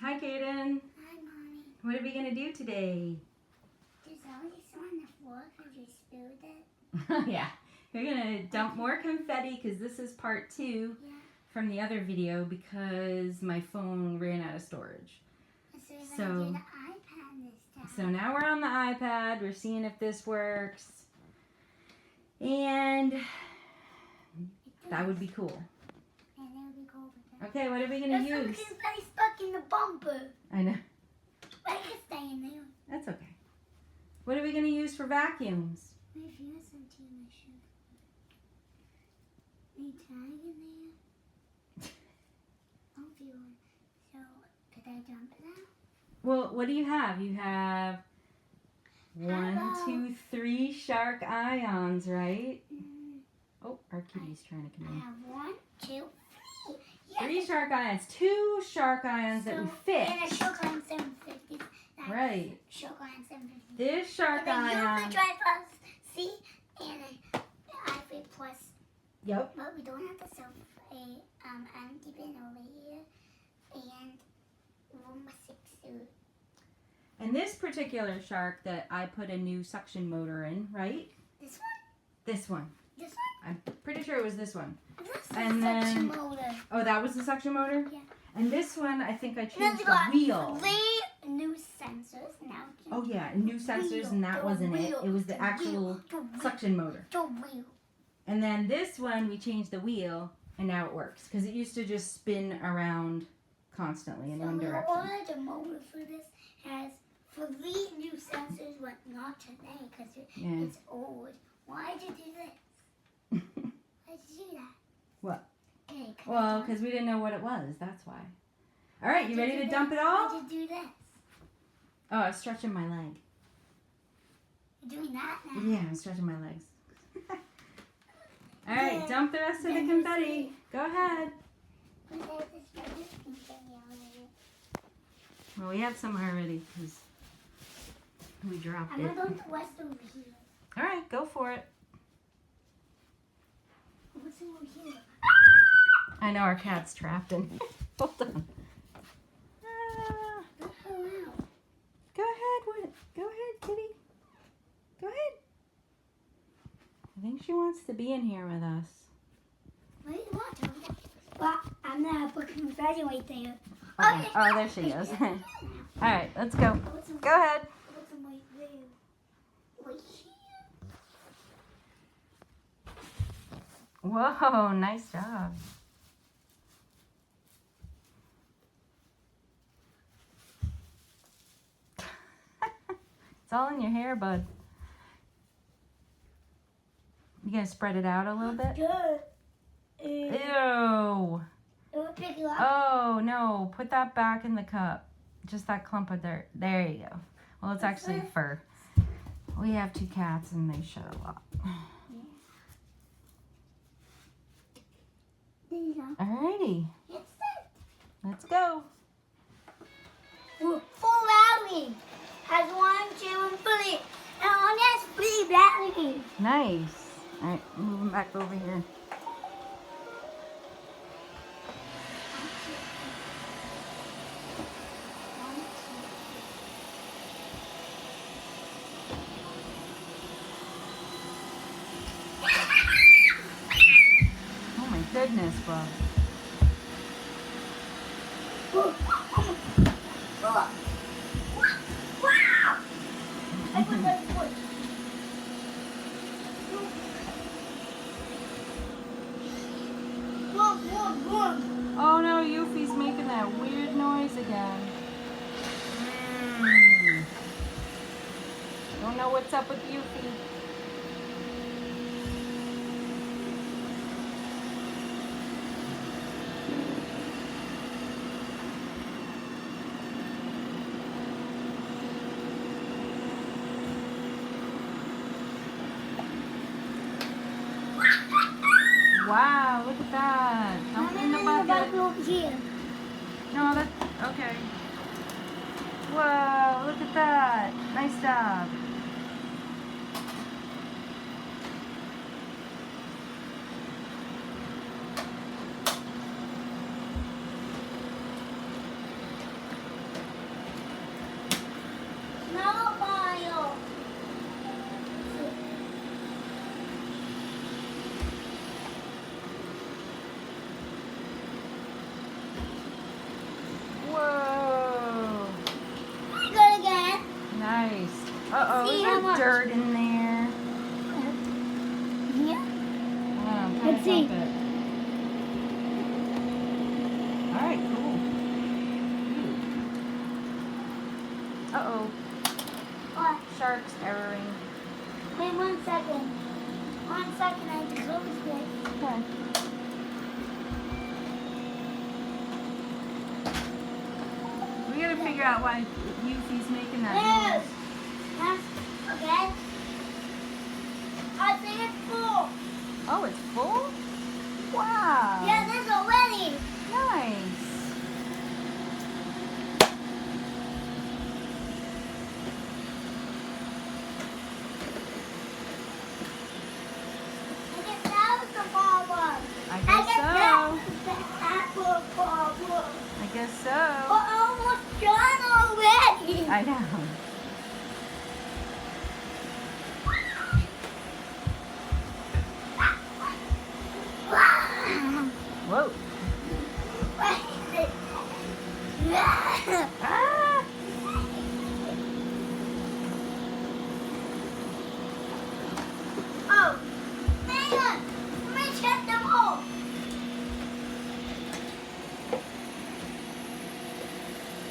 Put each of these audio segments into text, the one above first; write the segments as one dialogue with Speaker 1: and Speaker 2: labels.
Speaker 1: Hi, Kaden.
Speaker 2: Hi, Mommy.
Speaker 1: What are we going to do today?
Speaker 2: There's all this on the floor because you spilled it.
Speaker 1: Yeah. We're going to dump more confetti because this is part 2 from the other video because my phone ran out of storage.
Speaker 2: So we're going to do the iPad this time.
Speaker 1: So now we're on the iPad. We're seeing if this works. And that would be cool.
Speaker 2: And that would be cool with that.
Speaker 1: Okay, what are we going to use?
Speaker 2: There's some confetti stuck in the bumper.
Speaker 1: I know.
Speaker 2: But it can stay in there.
Speaker 1: That's okay. What are we going to use for vacuums?
Speaker 2: If you have some tea, I should. Any tag in there? I'll do one. So, could I dump it out?
Speaker 1: Well, what do you have? You have 1, 2, 3 shark ions, right? Oh, our kitty's trying to come
Speaker 2: I
Speaker 1: in.
Speaker 2: have 1, 2, 3. Yes.
Speaker 1: 3 shark ions. 2 shark ions that we fit.
Speaker 2: And a shark ion 750.
Speaker 1: Right.
Speaker 2: Shark ion 750.
Speaker 1: This shark
Speaker 2: and
Speaker 1: ion.
Speaker 2: And a UV plus C and an IV plus.
Speaker 1: Yep.
Speaker 2: But we don't have to sell a empty bin over here. And Roomba 6 suit.
Speaker 1: And this particular shark that I put a new suction motor in, right?
Speaker 2: This one?
Speaker 1: This one.
Speaker 2: This one?
Speaker 1: I'm pretty sure it was this one.
Speaker 2: That's the
Speaker 1: And
Speaker 2: suction
Speaker 1: then,
Speaker 2: motor.
Speaker 1: oh, that was the suction motor?
Speaker 2: Yeah.
Speaker 1: And this one, I think I
Speaker 2: Then
Speaker 1: changed
Speaker 2: we
Speaker 1: the
Speaker 2: got
Speaker 1: wheel.
Speaker 2: 3 new sensors. Now
Speaker 1: Oh yeah, new sensors, and that wasn't it. It was the actual suction motor.
Speaker 2: The wheel.
Speaker 1: And then this one, we changed the wheel, and now it works. Because it used to just spin around constantly in one direction.
Speaker 2: So the motor for this has 3 new sensors, but not today because it's old. Why did you do this? Why did you do that?
Speaker 1: What?
Speaker 2: Okay,
Speaker 1: Well, because we didn't know what it was. That's why. All right, you ready to dump it all?
Speaker 2: Why did you do this?
Speaker 1: Oh, I was stretching my leg.
Speaker 2: You're doing that now.
Speaker 1: Yeah, I'm stretching my legs. All right, dump the rest of the confetti. Go ahead. Well, we have some already because we dropped
Speaker 2: I'm
Speaker 1: it.
Speaker 2: going to dump the rest over here.
Speaker 1: All right, go for it.
Speaker 2: What's over here?
Speaker 1: I know our cat's trapped in here. Hold on.
Speaker 2: Let her out.
Speaker 1: Go ahead, go ahead, kitty. Go ahead. I think she wants to be in here with us.
Speaker 2: What do you want? Well, I'm going to put confetti right there.
Speaker 1: Okay. Oh, there she is. All right, let's go. Go ahead.
Speaker 2: Put some right there. Right here.
Speaker 1: Whoa, nice job. It's all in your hair, bud. You gonna spread it out a little bit?
Speaker 2: Good.
Speaker 1: Ew.
Speaker 2: It will pick you up.
Speaker 1: Oh, no. Put that back in the cup. Just that clump of dirt. There you go. Well, it's actually fur. We have 2 cats and they shed a lot.
Speaker 2: There you go.
Speaker 1: Alrighty.
Speaker 2: It's it.
Speaker 1: Let's go.
Speaker 2: Full rally. Has 1, 2, and 3. And on this 3 batteries.
Speaker 1: Nice. Alright, moving back over here. Oh my goodness, bub. Oh no, Yuffie's making that weird noise again. Don't know what's up with Yuffie. Wow, look at that. Dump in the bucket.
Speaker 2: Over here.
Speaker 1: No, that's okay. Whoa, look at that. Nice job.
Speaker 2: much.
Speaker 1: dirt in there.
Speaker 2: Yeah.
Speaker 1: Wow,
Speaker 2: Let's see.
Speaker 1: Alright, cool. Uh-oh.
Speaker 2: What?
Speaker 1: Shark's erroring.
Speaker 2: Wait 1 second. 1 second, I have to close this.
Speaker 1: Okay. We gotta figure out why Yuffie's making that noise.
Speaker 2: Okay. I think it's full.
Speaker 1: Oh, it's full? Wow.
Speaker 2: Yeah, there's already.
Speaker 1: Nice.
Speaker 2: I guess that was the problem.
Speaker 1: I guess so.
Speaker 2: That was the apple problem.
Speaker 1: I guess so.
Speaker 2: We're almost done already.
Speaker 1: I know. Whoa. Ah!
Speaker 2: Oh, hang on. Let me check them all.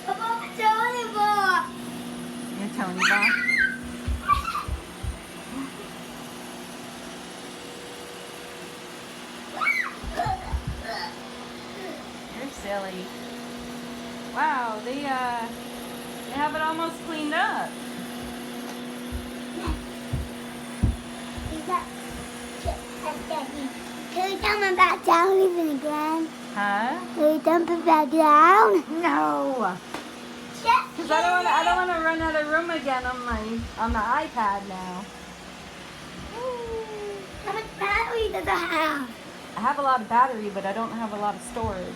Speaker 2: About the Tony bar.
Speaker 1: Your Tony bar. You're silly. Wow, they have it almost cleaned up.
Speaker 2: Can we dump it back down even again?
Speaker 1: Huh?
Speaker 2: Can we dump it back down?
Speaker 1: No. Because I don't want to run out of room again on the iPad now.
Speaker 2: How much battery does it have?
Speaker 1: I have a lot of battery, but I don't have a lot of storage.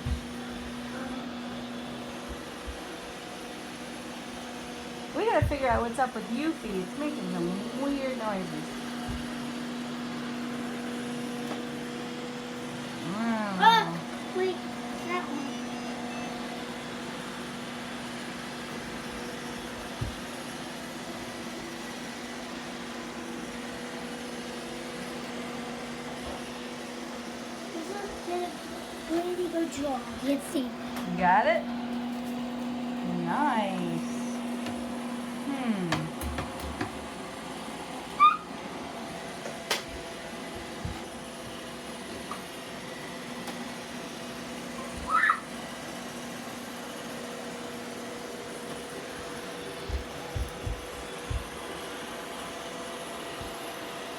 Speaker 1: We gotta figure out what's up with Yuffie. It's making some weird noises. Wow.
Speaker 2: Wait, that one. This is a really good job. Let's see.
Speaker 1: You got it? Nice.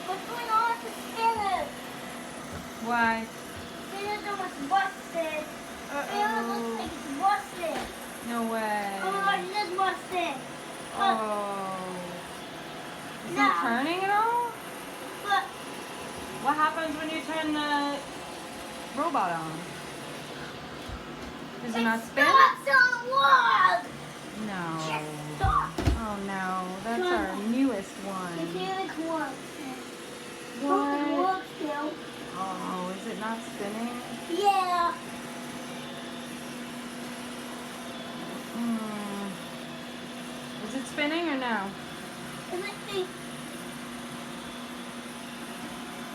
Speaker 2: What's going on with the spinner?
Speaker 1: Why?
Speaker 2: Spinner's almost busted. Spinner looks
Speaker 1: Uh-oh.
Speaker 2: like it's busted.
Speaker 1: No way.
Speaker 2: Oh my gosh, it is busted.
Speaker 1: Oh. Is
Speaker 2: No.
Speaker 1: it turning at all?
Speaker 2: Look.
Speaker 1: What happens when you turn the robot on? Does it not spin?
Speaker 2: Stops on log.
Speaker 1: No.
Speaker 2: Just stop.
Speaker 1: Oh no, that's our newest
Speaker 2: You
Speaker 1: one.
Speaker 2: see it works.
Speaker 1: What?
Speaker 2: It works still.
Speaker 1: Oh, is it not spinning?
Speaker 2: Yeah.
Speaker 1: Is it spinning or no?
Speaker 2: Let me see.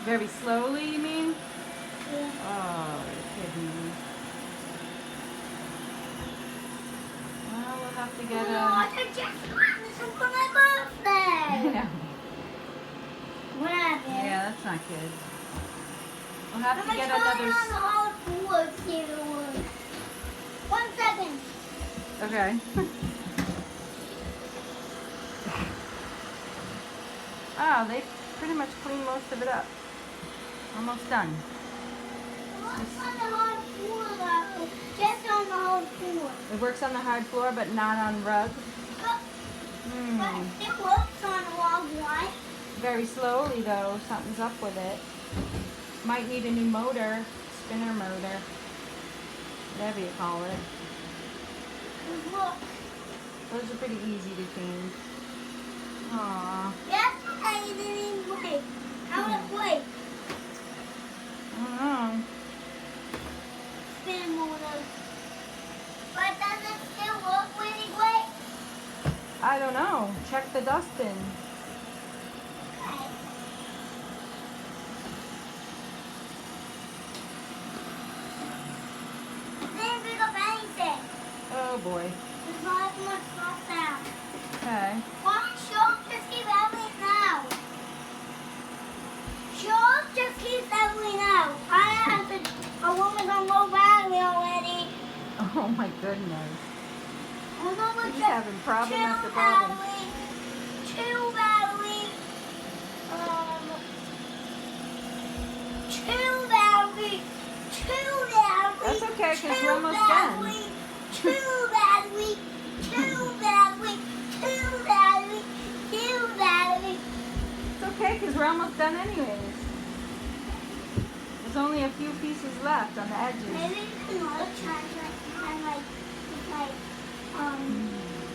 Speaker 1: Very slowly, you mean?
Speaker 2: Yeah.
Speaker 1: Oh, you're kidding me. Well, we'll have to get
Speaker 2: Oh,
Speaker 1: a...
Speaker 2: I just got this for my birthday.
Speaker 1: No.
Speaker 2: Whatever.
Speaker 1: Yeah, that's not good. We'll have
Speaker 2: I'm
Speaker 1: to
Speaker 2: gonna
Speaker 1: get
Speaker 2: try
Speaker 1: another...
Speaker 2: it on the hard floor to see if it works. 1 second.
Speaker 1: Okay. Oh, they pretty much cleaned most of it up. Almost done.
Speaker 2: What's on the hard floor though? Just on the hard floor.
Speaker 1: It works on the hard floor, but not on rug.
Speaker 2: But it works on the long one.
Speaker 1: Very slowly, though. Something's up with it. Might need a new motor. Spinner motor. Whatever you call it.
Speaker 2: Look.
Speaker 1: Those are pretty easy to change. Aww.
Speaker 2: That's why it didn't even play. How would it play?
Speaker 1: I don't know.
Speaker 2: Spin motor. But does it still work when it plays?
Speaker 1: I don't know. Check the dustbin. boy.
Speaker 2: There's not much left now.
Speaker 1: Okay.
Speaker 2: Why Shark just keep leveling out? Shark just keeps leveling out. A woman's on low battery already.
Speaker 1: Oh my goodness.
Speaker 2: I'm over
Speaker 1: He's having problem after problem.
Speaker 2: Two battery. Two battery.
Speaker 1: That's okay, because we're almost done.
Speaker 2: Two battery.
Speaker 1: It's okay, because we're almost done anyways. There's only a few pieces left on the edges.
Speaker 2: Maybe you can also try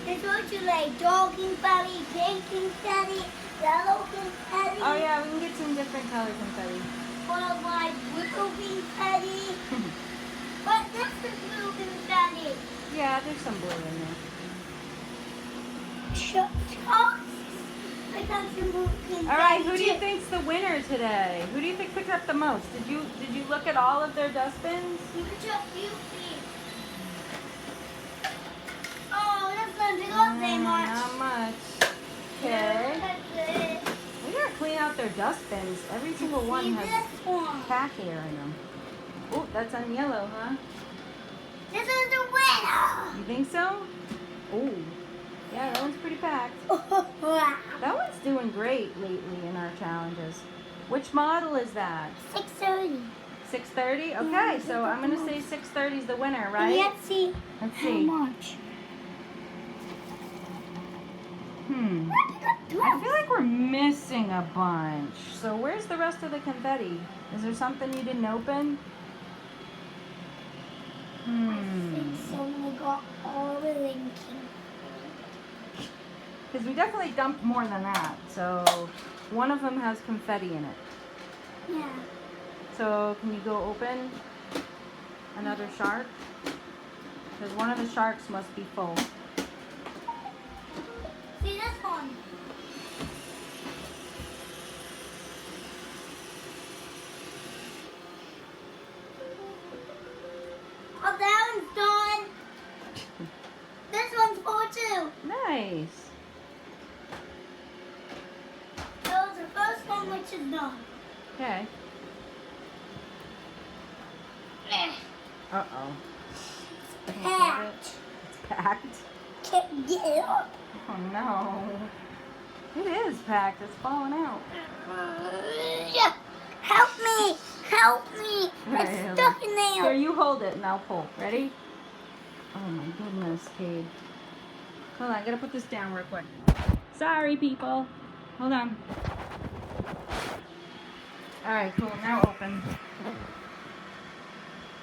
Speaker 2: there's also like dog confetti, pink confetti, yellow confetti.
Speaker 1: Oh yeah, we can get some different color confetti.
Speaker 2: Or like blue confetti. But this is blue confetti.
Speaker 1: Yeah, there's some blue in there. All right, who do you think's the winner today? Who do you think picked up the most? Did you look at all of their dustbins?
Speaker 2: Oh, that's not very much.
Speaker 1: Not much. Okay. We gotta clean out their dustbins. Every single one has cat hair in them. Oh, that's on yellow, huh?
Speaker 2: This is the winner.
Speaker 1: You think so? Oh, yeah, that one's pretty packed. That one's doing great lately in our challenges. Which model is that?
Speaker 2: 6:30.
Speaker 1: 6:30? Okay, so I'm gonna say 6:30 is the winner, right?
Speaker 2: Let's see.
Speaker 1: Let's
Speaker 2: How
Speaker 1: see.
Speaker 2: much?
Speaker 1: I feel like we're missing a bunch. So where's the rest of the confetti? Is there something you didn't open?
Speaker 2: I think someone got all the linking.
Speaker 1: Because we definitely dumped more than that. So one of them has confetti in it.
Speaker 2: Yeah.
Speaker 1: So can you go open another shark? Because one of the sharks must be full.
Speaker 2: See this one? Oh, that one's done. This one's full too.
Speaker 1: Nice.
Speaker 2: That was the first one, which is done.
Speaker 1: Okay. Uh-oh.
Speaker 2: Packed.
Speaker 1: It's packed.
Speaker 2: Can't get it up.
Speaker 1: Oh no. It is packed. It's falling out.
Speaker 2: Help me! Help me!
Speaker 1: Alright,
Speaker 2: It's stuck in
Speaker 1: Here,
Speaker 2: there.
Speaker 1: you hold it and I'll pull. Ready? Oh my goodness, Cade. Hold on, I gotta put this down real quick. Sorry, people. Hold on. Alright, cool. Now open.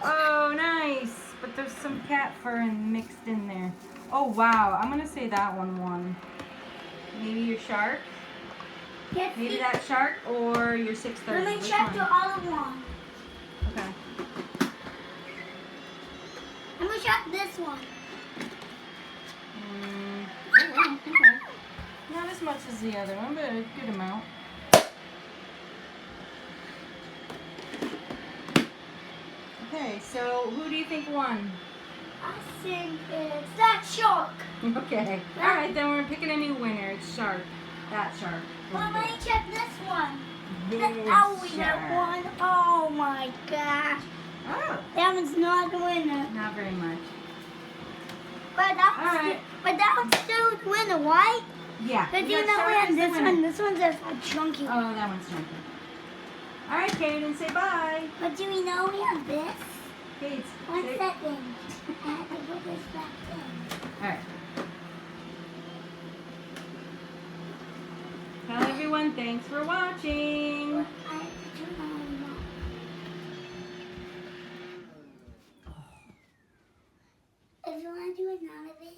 Speaker 1: Oh, nice. But there's some cat fur mixed in there. Oh, wow. I'm gonna say that one won. Maybe your shark?
Speaker 2: Yes,
Speaker 1: Maybe that shark or your 6:30.
Speaker 2: let me
Speaker 1: Which
Speaker 2: check
Speaker 1: one?
Speaker 2: the other one.
Speaker 1: Okay.
Speaker 2: Let me check this one.
Speaker 1: Oh, wow, okay. Not as much as the other one, but a good amount. Okay, so who do you think won?
Speaker 2: I think it's that shark.
Speaker 1: Okay. Alright, then we're picking a new winner. It's shark. That shark.
Speaker 2: Well, let me check this one.
Speaker 1: This
Speaker 2: Oh, we got
Speaker 1: shark.
Speaker 2: one. Oh my gosh.
Speaker 1: Oh,
Speaker 2: That one's not the winner.
Speaker 1: not very much.
Speaker 2: But that one's,
Speaker 1: Alright.
Speaker 2: but that one's still the winner, right?
Speaker 1: Yeah.
Speaker 2: Because
Speaker 1: we
Speaker 2: you
Speaker 1: got
Speaker 2: know
Speaker 1: shark
Speaker 2: we have
Speaker 1: as the
Speaker 2: this
Speaker 1: winner.
Speaker 2: one. This one's just a chunky one.
Speaker 1: Oh, that one's chunky. Alright, Kaden, say bye.
Speaker 2: But do we know we have this?
Speaker 1: Kate,
Speaker 2: One
Speaker 1: say...
Speaker 2: second. I have to put this back in.
Speaker 1: Alright. Tell everyone thanks for watching.
Speaker 2: I have to turn on that. If you want to do another video,